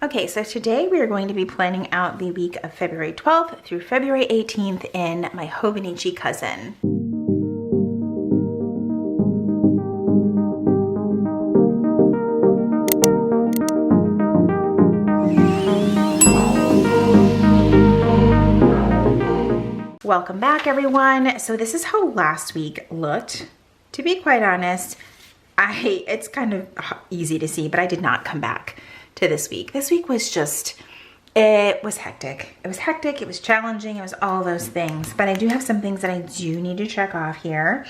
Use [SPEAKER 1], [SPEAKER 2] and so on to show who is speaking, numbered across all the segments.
[SPEAKER 1] Okay, so today we are going to be planning out the week of February 12th through February 18th in my Hobonichi cousin. Welcome back, everyone. So this is how last week looked. To be quite honest, it's kind of easy to see, but I did not come back to this week. This week was just, it was hectic. It was hectic, it was challenging, it was all those things. But I do have some things that I do need to check off here,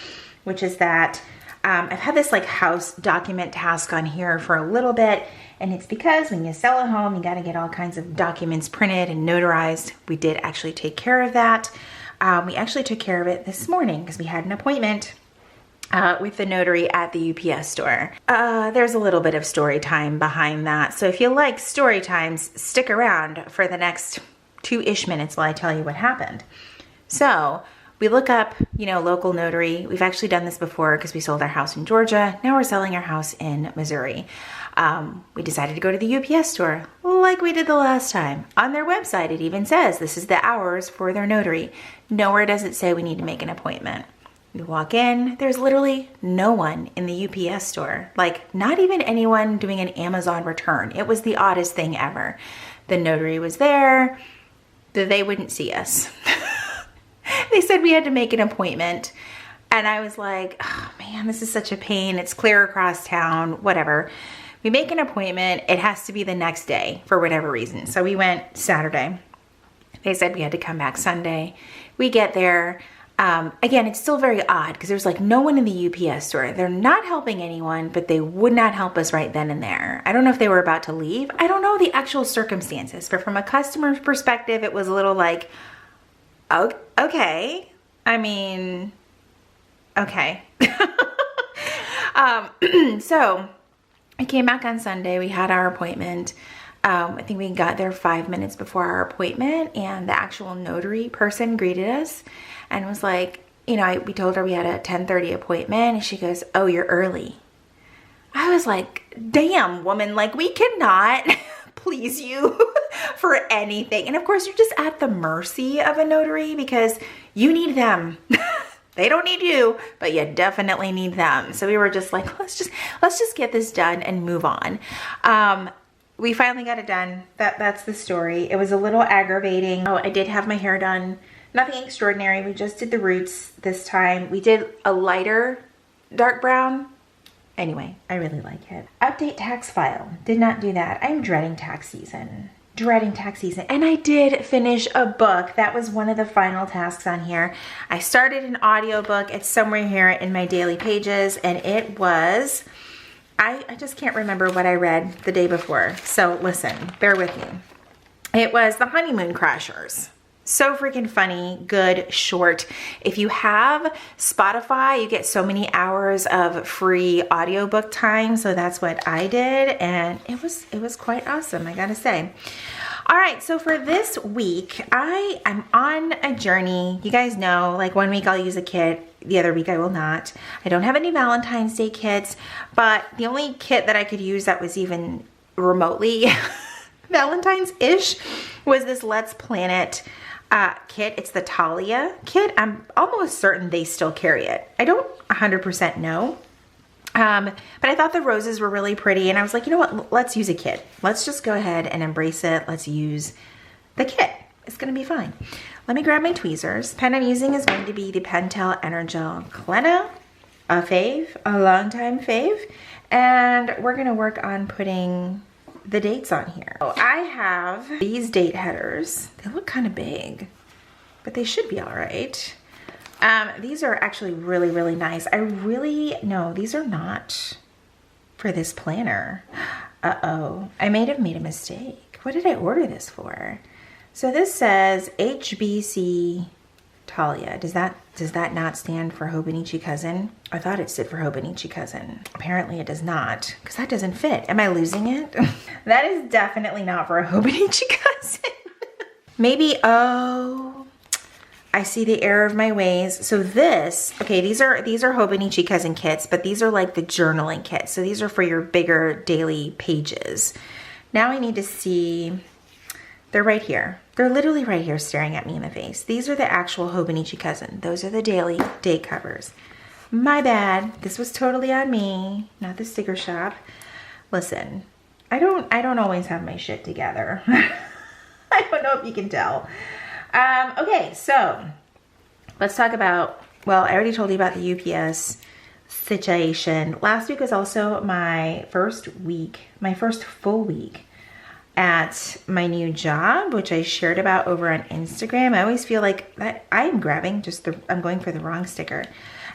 [SPEAKER 1] which is that I've had this like house document task on here for a little bit, and it's because when you sell a home, you got to get all kinds of documents printed and notarized. We did actually take care of that. We actually took care of it this morning because we had an appointment with the notary at the UPS store. There's a little bit of story time behind that. So if you like story times, stick around for the next 2-ish minutes while I tell you what happened. So we look up, local notary. We've actually done this before because we sold our house in Georgia. Now we're selling our house in Missouri. We decided to go to the UPS store like we did the last time. On their website, it even says this is the hours for their notary. Nowhere does it say we need to make an appointment. We walk in, there's literally no one in the UPS store. Like, not even anyone doing an Amazon return. It was the oddest thing ever. The notary was there, they wouldn't see us. They said we had to make an appointment. And I was like, oh man, this is such a pain. It's clear across town, whatever. We make an appointment. It has to be the next day for whatever reason. So we went Saturday. They said we had to come back Sunday. We get there. Again, it's still very odd because there's like no one in the UPS store. They're not helping anyone, but they would not help us right then and there. I don't know if they were about to leave. I don't know the actual circumstances, but from a customer's perspective, it was a little like, oh, okay. I mean, okay. So I came back on Sunday. We had our appointment. I think we got there 5 minutes before our appointment, and the actual notary person greeted us and was like, we told her we had a 10:30 appointment, and she goes, oh, you're early. I was like, damn, woman, like we cannot please you for anything. And of course, you're just at the mercy of a notary because you need them. They don't need you, but you definitely need them. So we were just like, let's just get this done and move on. We finally got it done. That's the story. It was a little aggravating. Oh, I did have my hair done. Nothing extraordinary. We just did the roots this time. We did a lighter dark brown. Anyway, I really like it. Update tax file. Did not do that. I'm dreading tax season. Dreading tax season. And I did finish a book. That was one of the final tasks on here. I started an audiobook. It's somewhere here in my daily pages, and it was, I just can't remember what I read the day before. So listen, bear with me. It was The Honeymoon Crashers. So freaking funny, good, short. If you have Spotify, you get so many hours of free audiobook time. So that's what I did, and it was quite awesome, I gotta say. All right, so for this week, I'm on a journey. You guys know, like one week I'll use a kit, the other week I will not. I don't have any Valentine's Day kits, but the only kit that I could use that was even remotely Valentine's-ish was this Let's Plan It kit. It's the Talia kit. I'm almost certain they still carry it. I don't 100% know. But I thought the roses were really pretty, and I was like, you know what? Let's use a kit. Let's just go ahead and embrace it. Let's use the kit. It's going to be fine. Let me grab my tweezers. Pen I'm using is going to be the Pentel Energel Clena, a fave, a longtime fave. And we're going to work on putting the dates on here. So I have these date headers. They look kind of big, but they should be all right. These are actually really, really nice. No, these are not for this planner. Uh-oh, I may have made a mistake. What did I order this for? So this says HBC Talia. Does that not stand for Hobonichi Cousin? I thought it stood for Hobonichi Cousin. Apparently it does not, because that doesn't fit. Am I losing it? That is definitely not for a Hobonichi Cousin. Maybe, oh, I see the error of my ways. So this, okay, these are Hobonichi Cousin kits, but these are like the journaling kits. So these are for your bigger daily pages. Now I need to see, they're right here. They're literally right here staring at me in the face. These are the actual Hobonichi Cousin. Those are the daily date covers. My bad. This was totally on me, not the sticker shop. Listen, I don't always have my shit together. I don't know if you can tell. Okay, so let's talk about, well, I already told you about the UPS situation. Last week was also my first full week at my new job, which I shared about over on Instagram. I always feel like I'm going for the wrong sticker.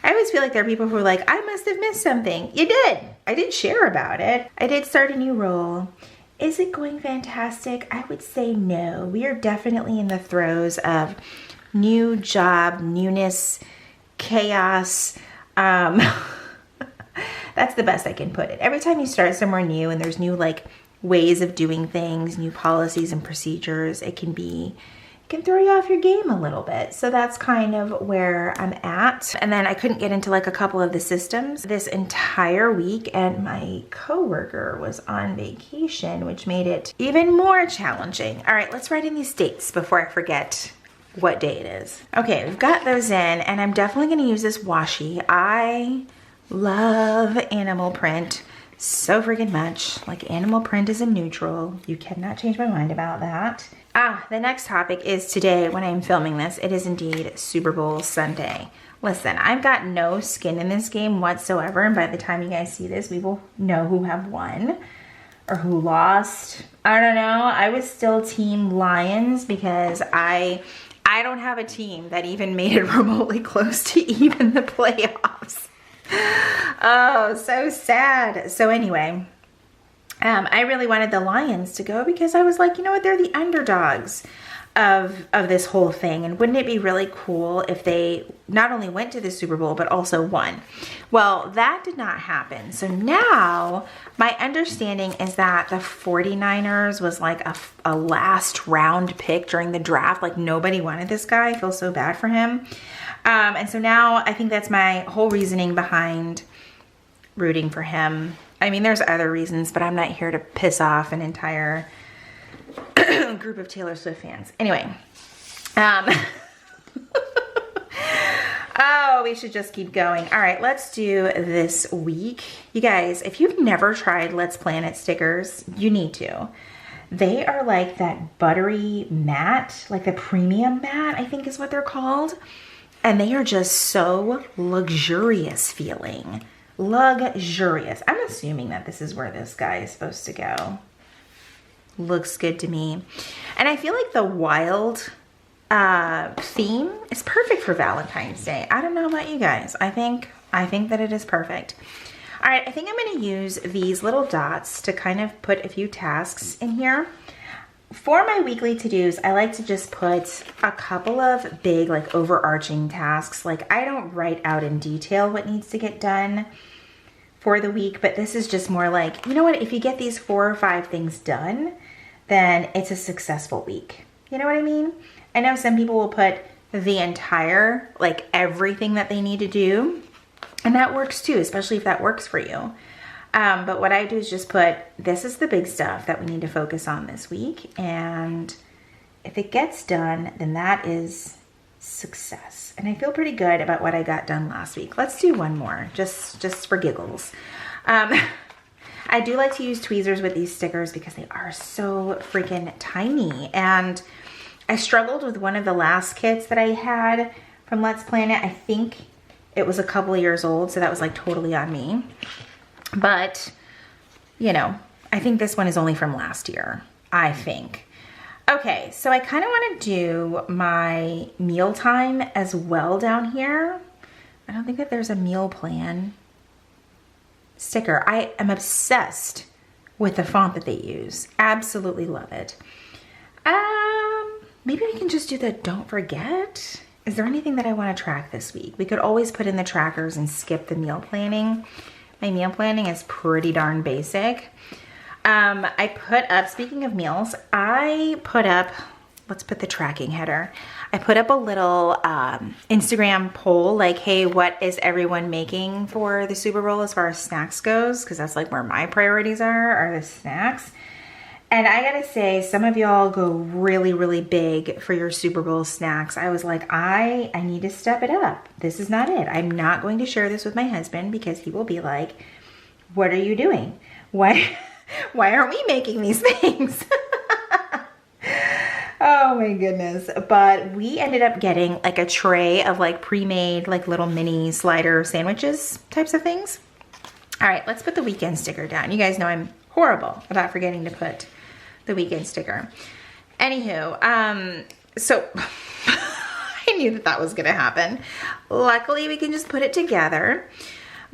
[SPEAKER 1] I always feel like there are people who are like, I must have missed something. You did. I did share about it. I did start a new role. Is it going fantastic? I would say no. We are definitely in the throes of new job, newness, chaos. That's the best I can put it. Every time you start somewhere new and there's new like ways of doing things, new policies and procedures, it can throw you off your game a little bit. So that's kind of where I'm at. And then I couldn't get into like a couple of the systems this entire week, and my coworker was on vacation, which made it even more challenging. All right, let's write in these dates before I forget what day it is. Okay, we've got those in, and I'm definitely gonna use this washi. I love animal print so freaking much. Like, animal print is a neutral. You cannot change my mind about that. The next topic is today when I'm filming this, it is indeed Super Bowl Sunday. Listen, I've got no skin in this game whatsoever, and by the time you guys see this, we will know who have won or who lost. I don't know. I was still Team Lions because I don't have a team that even made it remotely close to even the playoffs. Oh, so sad. So anyway, I really wanted the Lions to go because I was like, you know what, they're the underdogs of this whole thing, and wouldn't it be really cool if they not only went to the Super Bowl but also won? Well, that did not happen. So now my understanding is that the 49ers was like a last round pick during the draft. Like, nobody wanted this guy. I feel so bad for him. And so now I think that's my whole reasoning behind rooting for him. I mean, there's other reasons, but I'm not here to piss off an entire group of Taylor Swift fans. Anyway, oh, we should just keep going. All right, let's do this week. You guys, if you've never tried Let's Planet stickers, you need to. They are like that buttery matte, like the premium matte, I think is what they're called. And they are just so luxurious feeling. Luxurious. I'm assuming that this is where this guy is supposed to go. Looks good to me. And I feel like the wild theme is perfect for Valentine's Day. I don't know about you guys. I think that it is perfect. All right, I think I'm going to use these little dots to kind of put a few tasks in here. For my weekly to-dos, I like to just put a couple of big, like, overarching tasks. Like, I don't write out in detail what needs to get done for the week, but this is just more like, you know what, if you get these 4 or 5 things done, then it's a successful week. You know what I mean? I know some people will put the entire, like, everything that they need to do, and that works too, especially if that works for you. But what I do is just put, this is the big stuff that we need to focus on this week. And if it gets done, then that is success. And I feel pretty good about what I got done last week. Let's do one more, just for giggles. I do like to use tweezers with these stickers because they are so freaking tiny. And I struggled with one of the last kits that I had from Let's Planet. I think it was a couple of years old, so that was like totally on me. But, you know, I think this one is only from last year, I think. Okay, so I kind of want to do my mealtime as well down here. I don't think that there's a meal plan sticker. I am obsessed with the font that they use. Absolutely love it. Maybe we can just do the don't forget. Is there anything that I want to track this week? We could always put in the trackers and skip the meal planning. My meal planning is pretty darn basic. I put up, speaking of meals, I put up, let's put the tracking header. I put up a little Instagram poll, like, hey, what is everyone making for the Super Bowl as far as snacks goes? Because that's like where my priorities are the snacks. And I gotta say, some of y'all go really, really big for your Super Bowl snacks. I was like, I need to step it up. This is not it. I'm not going to share this with my husband because he will be like, what are you doing? Why aren't we making these things? Oh my goodness. But we ended up getting like a tray of like pre-made like little mini slider sandwiches types of things. All right, let's put the weekend sticker down. You guys know I'm horrible about forgetting to put the weekend sticker. Anywho, so I knew that was gonna happen. Luckily, we can just put it together.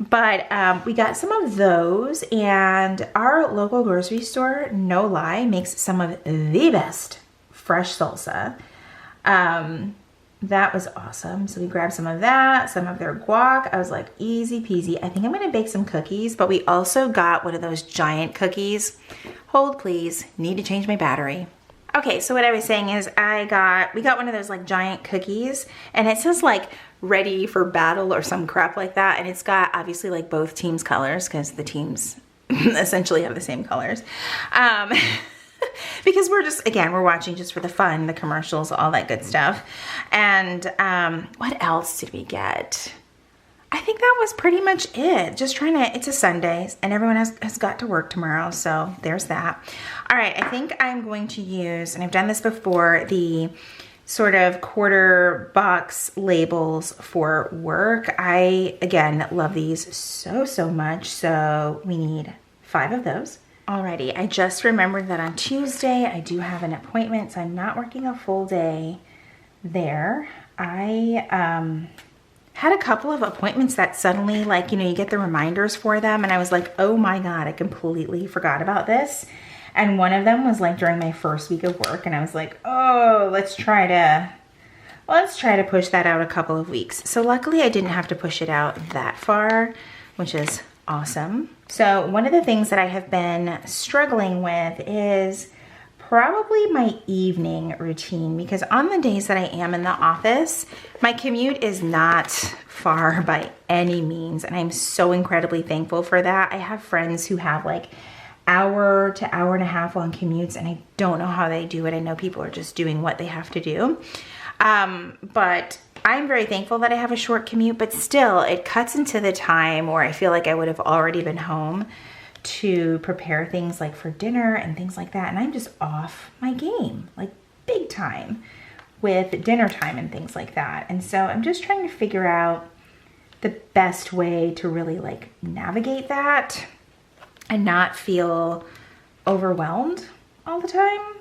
[SPEAKER 1] But we got some of those, and our local grocery store, no lie, makes some of the best fresh salsa. That was awesome. So we grabbed some of that, some of their guac. I was like, easy peasy. I think I'm gonna bake some cookies, but we also got one of those giant cookies. Hold please, need to change my battery. Okay, so what I was saying is we got one of those like giant cookies, and it says like ready for battle or some crap like that. And it's got obviously like both teams' colors because the teams essentially have the same colors. Because we're watching just for the fun, the commercials, all that good stuff. And what else did we get? I think that was pretty much it. Just trying to, it's a Sunday and everyone has got to work tomorrow. So there's that. All right, I think I'm going to use, and I've done this before, the sort of quarter box labels for work. I, again, love these so much. So we need 5 of those. Alrighty, I just remembered that on Tuesday I do have an appointment, so I'm not working a full day there. I had a couple of appointments that suddenly, like, you know, you get the reminders for them, and I was like, oh my God, I completely forgot about this. And one of them was like during my first week of work, and I was like, oh, let's try to push that out a couple of weeks. So luckily I didn't have to push it out that far, which is awesome. So one of the things that I have been struggling with is probably my evening routine, because on the days that I am in the office, my commute is not far by any means, and I'm so incredibly thankful for that. I have friends who have like hour to hour and a half long commutes, and I don't know how they do it. I know people are just doing what they have to do. But I'm very thankful that I have a short commute, but still it cuts into the time where I feel like I would have already been home to prepare things like for dinner and things like that. And I'm just off my game, like big time with dinner time and things like that. And so I'm just trying to figure out the best way to really like navigate that and not feel overwhelmed all the time.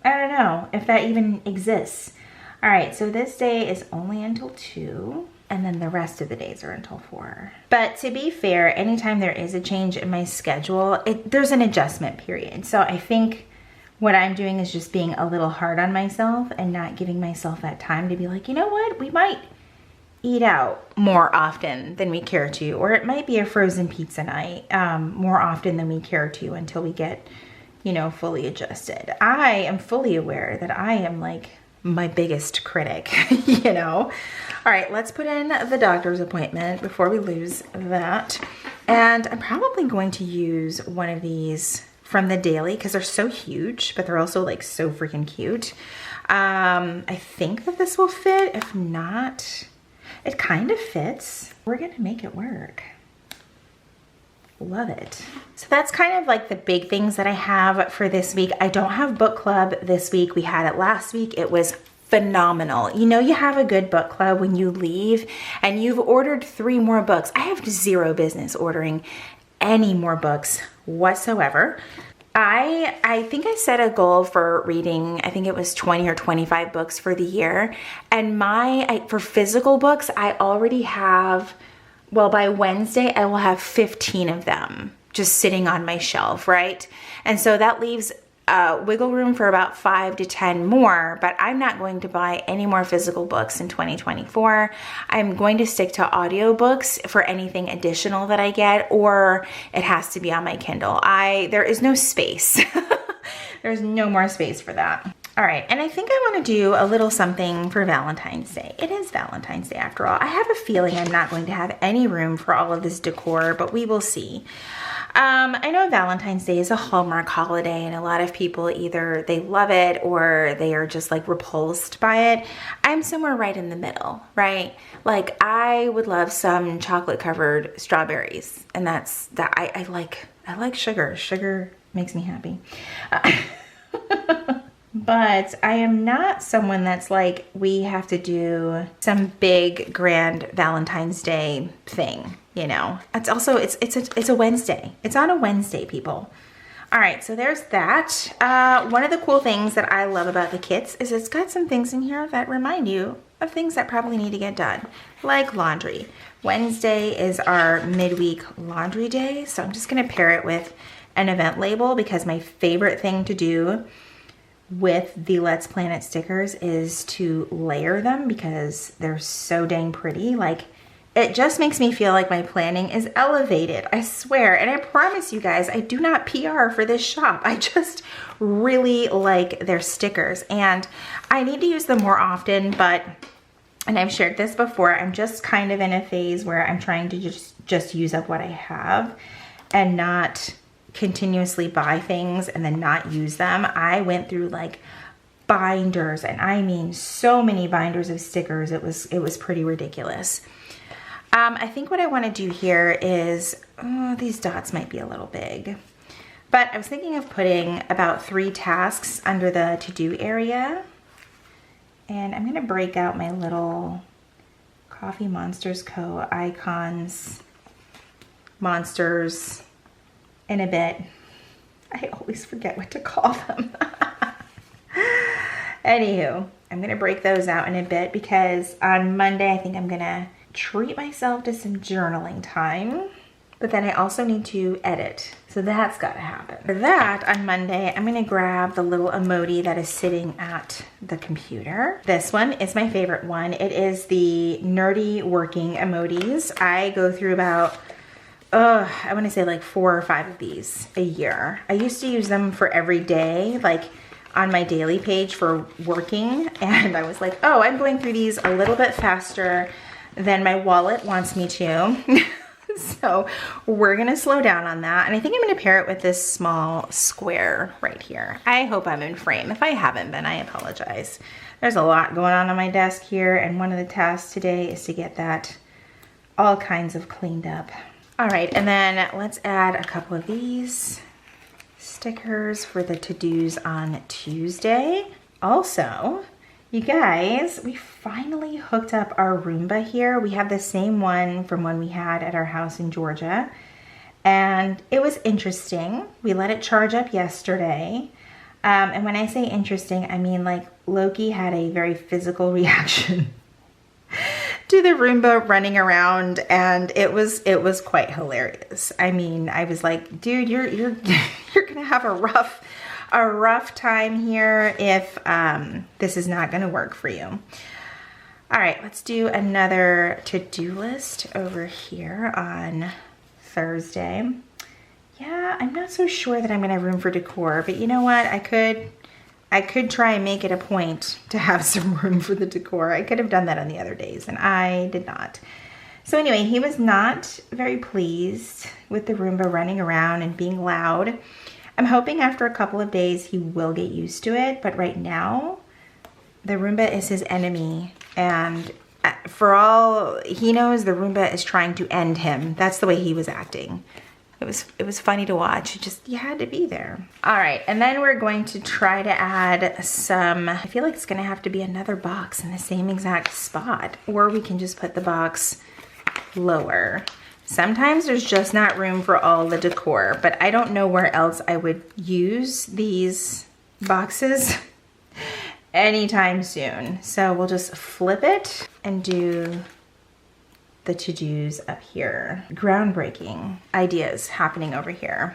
[SPEAKER 1] I don't know if that even exists. All right, so this day is only until 2, and then the rest of the days are until 4. But to be fair, anytime there is a change in my schedule, there's an adjustment period. So I think what I'm doing is just being a little hard on myself and not giving myself that time to be like, you know what, we might eat out more often than we care to, or it might be a frozen pizza night more often than we care to until we get, you know, fully adjusted. I am fully aware that I am like my biggest critic, you know. All right, let's put in the doctor's appointment before we lose that. And I'm probably going to use one of these from the Daily because they're so huge, but they're also like so freaking cute. I think that this will fit. If not, it kind of fits. We're gonna make it work. Love it. So that's kind of like the big things that I have for this week. I don't have book club this week. We had it last week. It was phenomenal. You know, you have a good book club when you leave and you've ordered 3 more books. I have zero business ordering any more books whatsoever. I think I set a goal for reading, I think it was 20 or 25 books for the year. And for physical books, I already have, well, by Wednesday, I will have 15 of them just sitting on my shelf, right? And so that leaves wiggle room for about 5 to 10 more, but I'm not going to buy any more physical books in 2024. I'm going to stick to audiobooks for anything additional that I get, or it has to be on my Kindle. There is no space. There's no more space for that. All right, and I think I want to do a little something for Valentine's Day. It is Valentine's Day after all. I have a feeling I'm not going to have any room for all of this decor, but we will see. I know Valentine's Day is a Hallmark holiday and a lot of people either they love it or they are just like repulsed by it. I'm somewhere right in the middle, right? Like I would love some chocolate covered strawberries, and that's that. I like sugar. Sugar makes me happy. But I am not someone that's like, we have to do some big grand Valentine's Day thing, you know. It's also, it's a Wednesday. It's on a Wednesday, people. All right, so there's that. One of the cool things that I love about the kits is it's got some things in here that remind you of things that probably need to get done, like laundry. Wednesday is our midweek laundry day, so I'm just gonna pair it with an event label because my favorite thing to do with the Let's Plan It stickers is to layer them because they're so dang pretty. Like, it just makes me feel like my planning is elevated, I swear. And I promise you guys, I do not PR for this shop. I just really like their stickers and I need to use them more often, but, and I've shared this before, I'm just kind of in a phase where I'm trying to just use up what I have and not continuously buy things and then not use them. I went through like binders, and I mean so many binders of stickers. It was pretty ridiculous. I think what I want to do here is, these dots might be a little big, but I was thinking of putting about 3 tasks under the to-do area, and I'm gonna break out my little Coffee Monsters Co. icons, monsters, in a bit. I always forget what to call them. Anywho, I'm gonna break those out in a bit because on Monday I think I'm gonna treat myself to some journaling time, but then I also need to edit, so that's gotta happen. For that, on Monday, I'm gonna grab the little emoji that is sitting at the computer. This one is my favorite one. It is the nerdy working emojis. I go through about I want to say like 4 or 5 of these a year. I used to use them for every day, like on my daily page for working. And I was like, oh, I'm going through these a little bit faster than my wallet wants me to. So we're going to slow down on that. And I think I'm going to pair it with this small square right here. I hope I'm in frame. If I haven't been, I apologize. There's a lot going on my desk here. And one of the tasks today is to get that all kinds of cleaned up. All right, and then let's add a couple of these stickers for the to-dos on Tuesday. Also, you guys, we finally hooked up our Roomba here. We have the same one from when we had at our house in Georgia, and it was interesting. We let it charge up yesterday, and when I say interesting, I mean like Loki had a very physical reaction to the Roomba running around, and it was quite hilarious. I mean, I was like, dude, you're gonna have a rough time here if this is not gonna work for you. All right, let's do another to-do list over here on Thursday. Yeah, I'm not so sure that I'm gonna have room for decor, but you know what? I could try and make it a point to have some room for the decor. I could have done that on the other days, and I did not. So anyway, he was not very pleased with the Roomba running around and being loud. I'm hoping after a couple of days he will get used to it, but right now, the Roomba is his enemy, and for all he knows, the Roomba is trying to end him. That's the way he was acting. It was funny to watch. You had to be there. All right, and then we're going to try to add some, I feel like it's gonna have to be another box in the same exact spot, or we can just put the box lower. Sometimes there's just not room for all the decor, but I don't know where else I would use these boxes anytime soon. So we'll just flip it and do the to-dos up here. Groundbreaking ideas happening over here.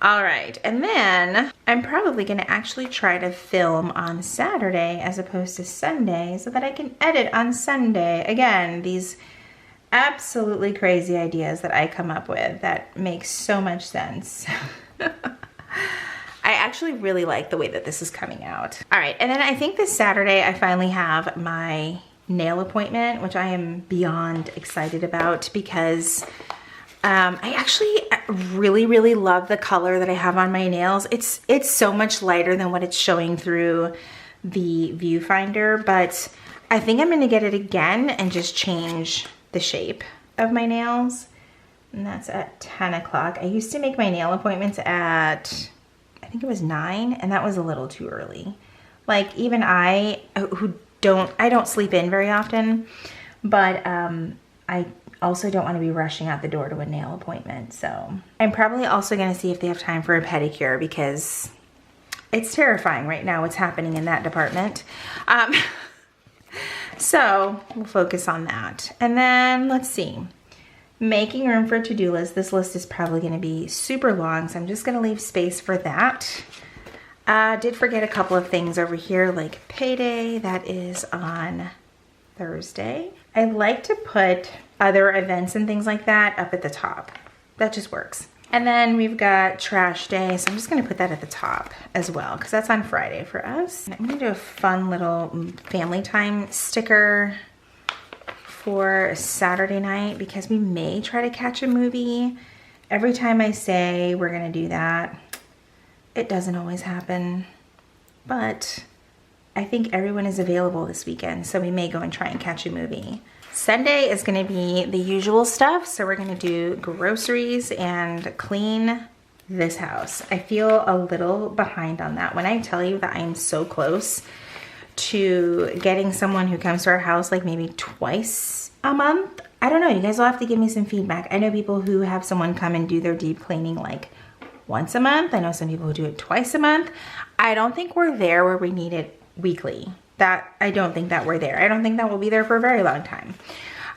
[SPEAKER 1] All right, and then I'm probably gonna actually try to film on Saturday as opposed to Sunday so that I can edit on Sunday. Again, these absolutely crazy ideas that I come up with that make so much sense. I actually really like the way that this is coming out. All right, and then I think this Saturday I finally have my nail appointment, which I am beyond excited about because I actually really love the color that I have on my nails. It's so much lighter than what it's showing through the viewfinder, but I think I'm gonna get it again and just change the shape of my nails. And that's at 10 o'clock. I used to make my nail appointments at, I think it was 9, and that was a little too early. Like even I don't sleep in very often, but I also don't want to be rushing out the door to a nail appointment. So I'm probably also going to see if they have time for a pedicure, because it's terrifying right now what's happening in that department. So we'll focus on that. And then let's see, making room for a to-do list. This list is probably going to be super long, so I'm just going to leave space for that. Did forget a couple of things over here, like payday. That is on Thursday. I like to put other events and things like that up at the top. That just works. And then we've got trash day, so I'm just gonna put that at the top as well, because that's on Friday for us. And I'm gonna do a fun little family time sticker for Saturday night, because we may try to catch a movie. Every time I say we're gonna do that, it doesn't always happen, but I think everyone is available this weekend, so we may go and try and catch a movie. Sunday is gonna be the usual stuff, so we're gonna do groceries and clean this house. I feel a little behind on that. When I tell you that I'm so close to getting someone who comes to our house like maybe twice a month, I don't know, you guys will have to give me some feedback. I know people who have someone come and do their deep cleaning like once a month. I know some people who do it twice a month. I don't think we're there where we need it weekly. I don't think that we're there. I don't think that we'll be there for a very long time.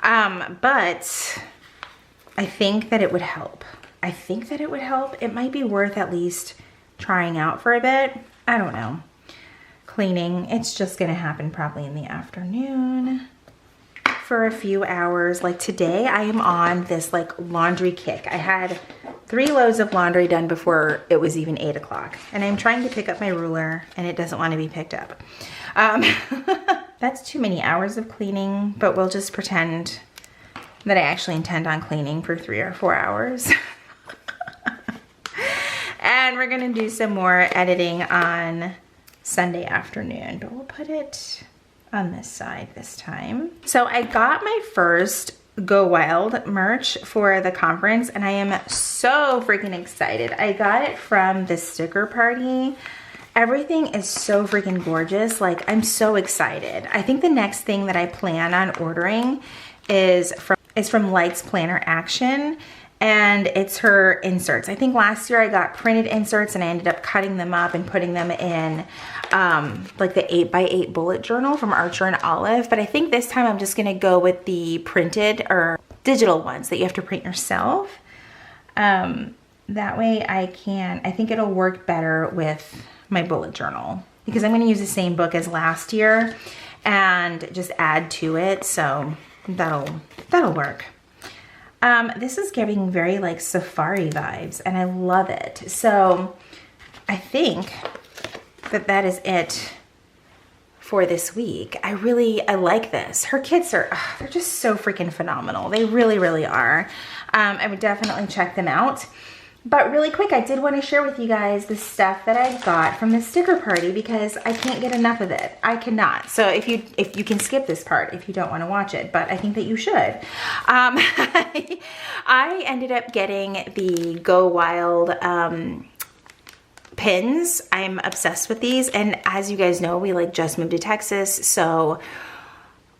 [SPEAKER 1] But I think that it would help. I think that it would help. It might be worth at least trying out for a bit. I don't know. Cleaning, it's just gonna happen probably in the afternoon for a few hours. Like today, I am on this like laundry kick. I had 3 loads of laundry done before it was even 8 o'clock. And I'm trying to pick up my ruler and it doesn't want to be picked up. That's too many hours of cleaning, but we'll just pretend that I actually intend on cleaning for 3 or 4 hours. And we're gonna do some more editing on Sunday afternoon, but we'll put it on this side this time. So I got my first Go Wild merch for the conference, and I am so freaking excited. I got it from the sticker party. Everything is so freaking gorgeous. Like, I'm so excited. I think the next thing that I plan on ordering is from Lights Planner Action, and it's her inserts. I think last year I got printed inserts and I ended up cutting them up and putting them in like the 8x8 bullet journal from Archer and Olive. But I think this time I'm just gonna go with the printed or digital ones that you have to print yourself. That way I think it'll work better with my bullet journal, because I'm gonna use the same book as last year and just add to it. So that'll work. This is giving very like safari vibes and I love it. So I think that is it for this week. I like this. Her kits are, they're just so freaking phenomenal. They really are. I would definitely check them out. But really quick, I did want to share with you guys the stuff that I got from the sticker party, because I can't get enough of it. I cannot. So if you can skip this part if you don't want to watch it, but I think that you should. I ended up getting the Go Wild pins. I'm obsessed with these, and as you guys know, we like just moved to Texas, so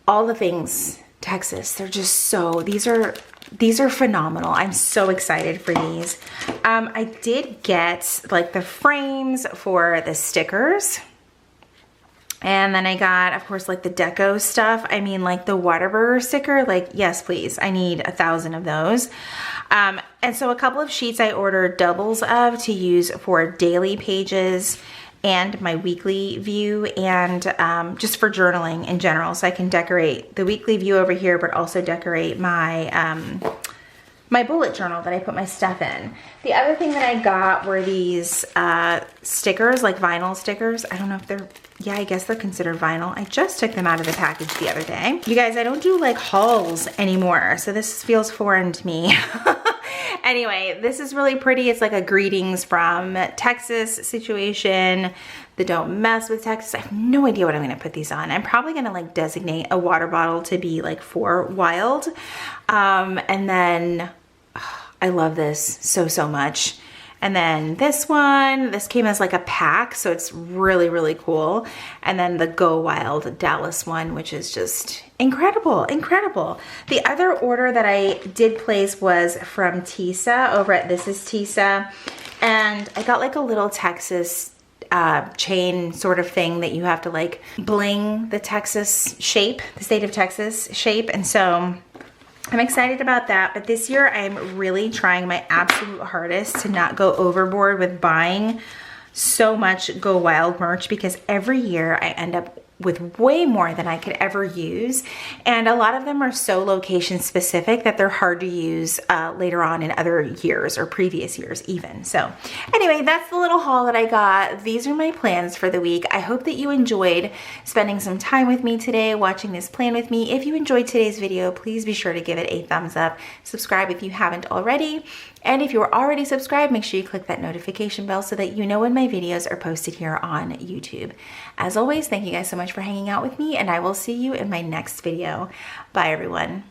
[SPEAKER 1] all the things Texas, they're just so, these are phenomenal. I'm so excited for these. I did get like the frames for the stickers. And then I got, of course, like the deco stuff. I mean, like the Whataburger sticker, like, yes, please. I need 1,000 of those. And so a couple of sheets I ordered doubles of to use for daily pages and my weekly view, and just for journaling in general. So I can decorate the weekly view over here, but also decorate my my bullet journal that I put my stuff in. The other thing that I got were these stickers, like vinyl stickers. I don't know if they're, yeah, I guess they're considered vinyl. I just took them out of the package the other day. You guys, I don't do like hauls anymore, so this feels foreign to me. Anyway, this is really pretty. It's like a greetings from Texas situation. The don't mess with Texas. I have no idea what I'm gonna put these on. I'm probably gonna like designate a water bottle to be like for wild. And then I love this so much. And then this one, this came as like a pack, so it's really, really cool. And then the Go Wild Dallas one, which is just incredible, incredible. The other order that I did place was from Tisa over at This Is Tisa. And I got like a little Texas chain sort of thing that you have to like bling the Texas shape, the state of Texas shape. And so I'm excited about that, but this year I'm really trying my absolute hardest to not go overboard with buying so much Go Wild merch, because every year I end up with way more than I could ever use. And a lot of them are so location specific that they're hard to use later on in other years or previous years even. So anyway, that's the little haul that I got. These are my plans for the week. I hope that you enjoyed spending some time with me today, watching this plan with me. If you enjoyed today's video, please be sure to give it a thumbs up. Subscribe if you haven't already. And if you're already subscribed, make sure you click that notification bell so that you know when my videos are posted here on YouTube. As always, thank you guys so much for hanging out with me, and I will see you in my next video. Bye, everyone.